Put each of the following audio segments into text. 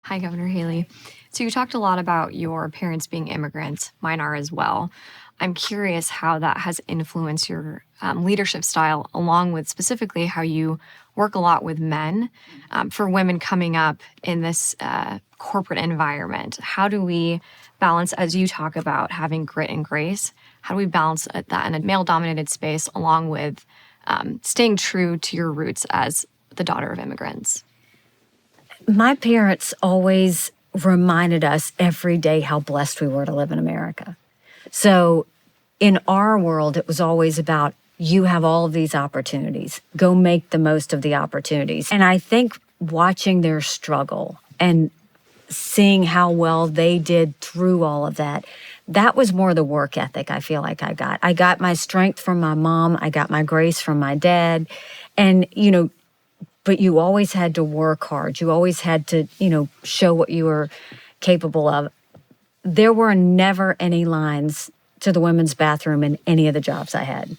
Hi, Governor Haley. So you talked a lot about your parents being immigrants. Mine are as well. I'm curious how that has influenced your leadership style, along with specifically how you work a lot with men. For women coming up in this corporate environment, how do we balance, as you talk about having grit and grace, how do we balance that in a male-dominated space, along with staying true to your roots as the daughter of immigrants? My parents always reminded us every day how blessed we were to live in America. So in our world, it was always about, you have all of these opportunities. Go make the most of the opportunities. And I think watching their struggle and seeing how well they did through all of that, that was more the work ethic I feel like I got. I got my strength from my mom. I got my grace from my dad. And, but you always had to work hard. You always had to, show what you were capable of. There were never any lines to the women's bathroom in any of the jobs I had.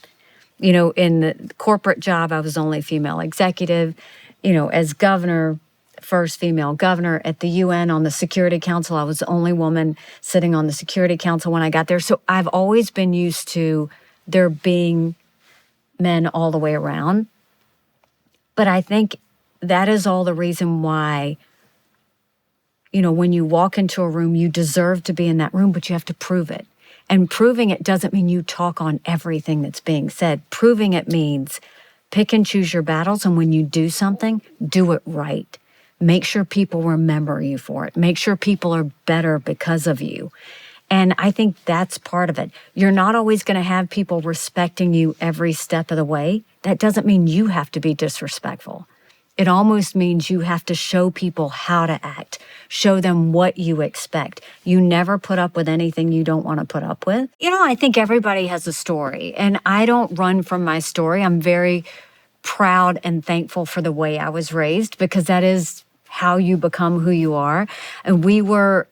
In the corporate job, I was only female executive. As governor, first female governor at the UN on the Security Council, I was the only woman sitting on the Security Council when I got there. So I've always been used to there being men all the way around. But I think that is all the reason why, when you walk into a room, you deserve to be in that room, but you have to prove it. And proving it doesn't mean you talk on everything that's being said. Proving it means pick and choose your battles, and when you do something, do it right. Make sure people remember you for it. Make sure people are better because of you. And I think that's part of it. You're not always going to have people respecting you every step of the way. That doesn't mean you have to be disrespectful. It almost means you have to show people how to act, show them what you expect. You never put up with anything you don't want to put up with. I think everybody has a story, and I don't run from my story. I'm very proud and thankful for the way I was raised, because that is how you become who you are. And we were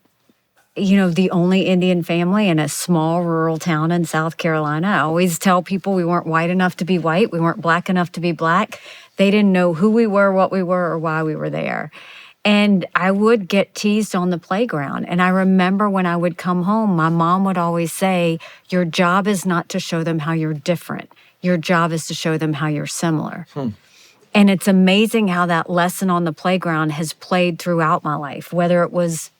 the only Indian family in a small rural town in South Carolina. I always tell people we weren't white enough to be white. We weren't black enough to be black. They didn't know who we were, what we were, or why we were there. And I would get teased on the playground. And I remember when I would come home, my mom would always say, your job is not to show them how you're different. Your job is to show them how you're similar. And it's amazing how that lesson on the playground has played throughout my life, whether it was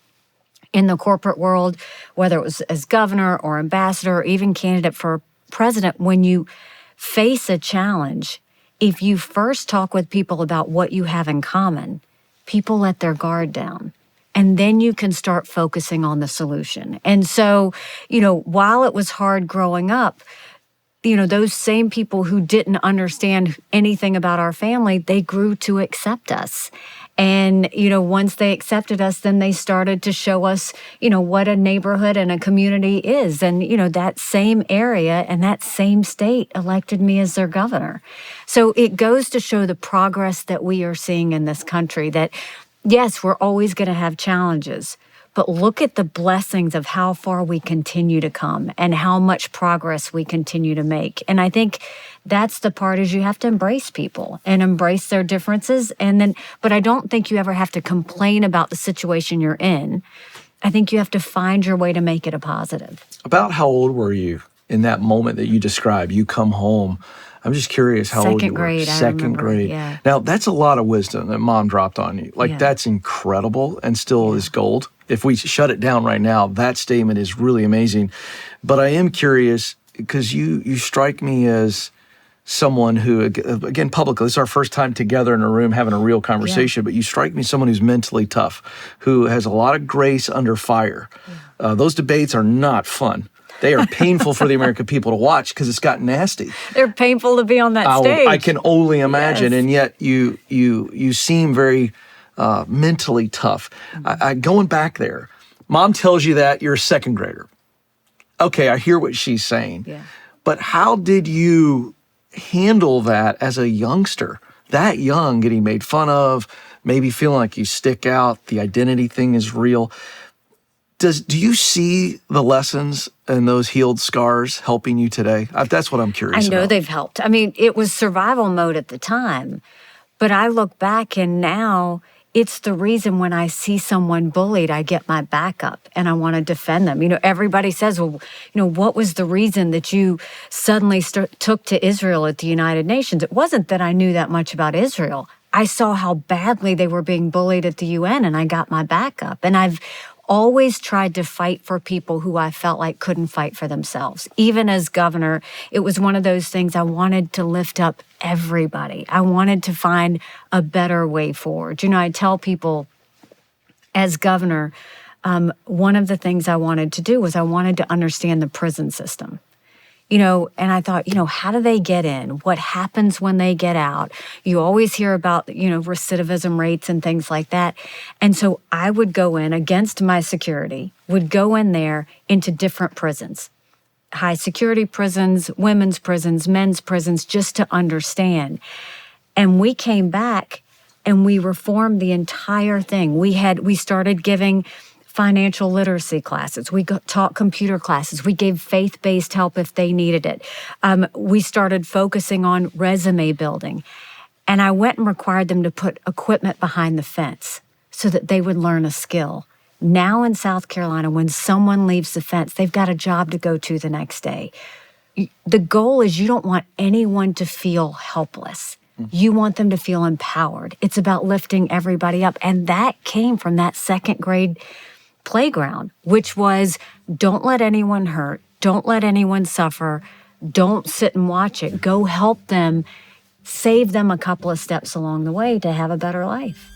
in the corporate world, whether it was as governor or ambassador or even candidate for president. When you face a challenge, if you first talk with people about what you have in common, people let their guard down. And then you can start focusing on the solution. And so, while it was hard growing up, those same people who didn't understand anything about our family, they grew to accept us. And, once they accepted us, then they started to show us, what a neighborhood and a community is. And, that same area and that same state elected me as their governor. So it goes to show the progress that we are seeing in this country, that, yes, we're always going to have challenges, but look at the blessings of how far we continue to come and how much progress we continue to make. And I think that's the part, is you have to embrace people and embrace their differences. But I don't think you ever have to complain about the situation you're in. I think you have to find your way to make it a positive. About how old were you in that moment that you described? You come home. I'm just curious how old you were. Second grade. Second grade. Yeah. Now, that's a lot of wisdom that Mom dropped on you. That's incredible and still is gold. If we shut it down right now, that statement is really amazing. But I am curious, because you strike me as someone who, again, publicly, this is our first time together in a room having a real conversation, but you strike me as someone who's mentally tough, who has a lot of grace under fire. Those debates are not fun. They are painful for the American people to watch because it's gotten nasty. They're painful to be on that stage. I can only imagine, and yet you seem very mentally tough. Going back there, Mom tells you that you're a second grader. Okay, I hear what she's saying. Yeah. But how did you handle that as a youngster? That young, getting made fun of, maybe feeling like you stick out, the identity thing is real. Do you see the lessons and those healed scars helping you today? That's what I'm curious about. I know they've helped. I mean, it was survival mode at the time, but I look back and now it's the reason when I see someone bullied, I get my back up and I want to defend them. Everybody says, well, what was the reason that you suddenly took to Israel at the United Nations? It wasn't that I knew that much about Israel. I saw how badly they were being bullied at the UN and I got my back up. And I've always tried to fight for people who I felt like couldn't fight for themselves. Even as governor, it was one of those things I wanted to lift up everybody. I wanted to find a better way forward. I tell people as governor, one of the things I wanted to do was I wanted to understand the prison system. And I thought, how do they get in? What happens when they get out? You always hear about, recidivism rates and things like that. And so I would go in against my security, would go in there into different prisons, high security prisons, women's prisons, men's prisons, just to understand. And we came back and we reformed the entire thing. We started giving financial literacy classes. We taught computer classes. We gave faith-based help if they needed it. We started focusing on resume building. And I went and required them to put equipment behind the fence so that they would learn a skill. Now in South Carolina, when someone leaves the fence, they've got a job to go to the next day. The goal is you don't want anyone to feel helpless. You want them to feel empowered. It's about lifting everybody up. And that came from that second grade playground, which was don't let anyone hurt, don't let anyone suffer, don't sit and watch it. Go help them, save them a couple of steps along the way to have a better life.